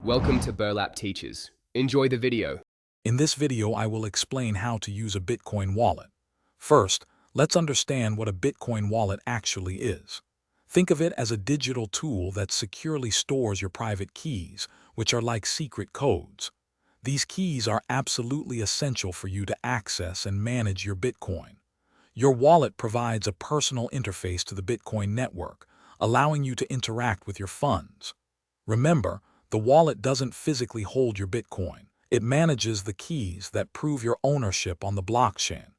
Welcome to Burlap Teachers. Enjoy the video. In this video, I will explain how to use a Bitcoin wallet. First, let's understand what a Bitcoin wallet actually is. Think of it as a digital tool that securely stores your private keys, which are like secret codes. These keys are absolutely essential for you to access and manage your Bitcoin. Your wallet provides a personal interface to the Bitcoin network, allowing you to interact with your funds. Remember, the wallet doesn't physically hold your Bitcoin. It manages the keys that prove your ownership on the blockchain.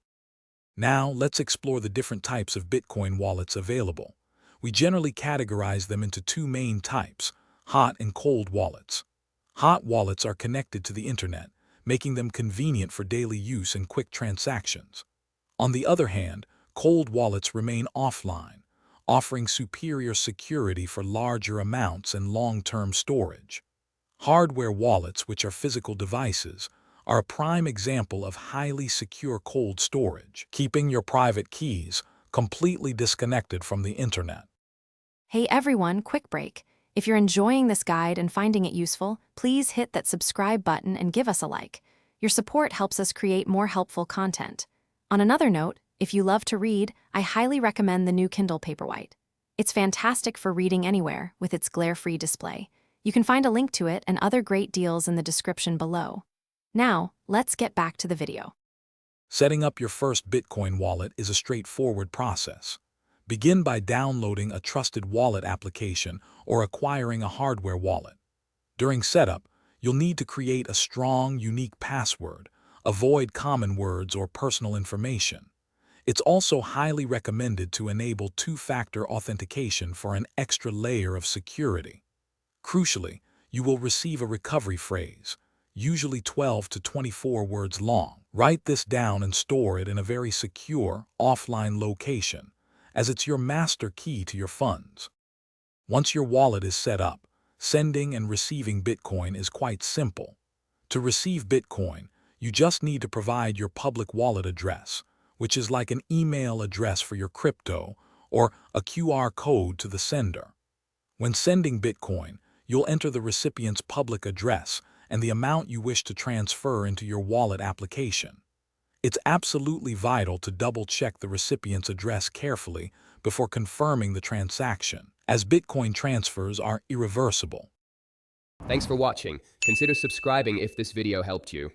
Now, let's explore the different types of Bitcoin wallets available. We generally categorize them into two main types: hot and cold wallets. Hot wallets are connected to the internet, making them convenient for daily use and quick transactions. On the other hand, cold wallets remain offline, offering superior security for larger amounts and long-term storage. Hardware wallets, which are physical devices, are a prime example of highly secure cold storage, keeping your private keys completely disconnected from the internet. Hey everyone, quick break. If you're enjoying this guide and finding it useful, please hit that subscribe button and give us a like. Your support helps us create more helpful content. On another note, if you love to read, I highly recommend the new Kindle Paperwhite. It's fantastic for reading anywhere with its glare-free display. You can find a link to it and other great deals in the description below. Now, let's get back to the video. Setting up your first Bitcoin wallet is a straightforward process. Begin by downloading a trusted wallet application or acquiring a hardware wallet. During setup, you'll need to create a strong, unique password. Avoid common words or personal information. It's also highly recommended to enable two-factor authentication for an extra layer of security. Crucially, you will receive a recovery phrase, usually 12 to 24 words long. Write this down and store it in a very secure, offline location, as it's your master key to your funds. Once your wallet is set up, sending and receiving Bitcoin is quite simple. To receive Bitcoin, you just need to provide your public wallet address, which is like an email address for your crypto, or a QR code to the sender. When sending Bitcoin, you'll enter the recipient's public address and the amount you wish to transfer into your wallet application. It's absolutely vital to double-check the recipient's address carefully before confirming the transaction, as Bitcoin transfers are irreversible. Thanks for watching. Consider subscribing if this video helped you.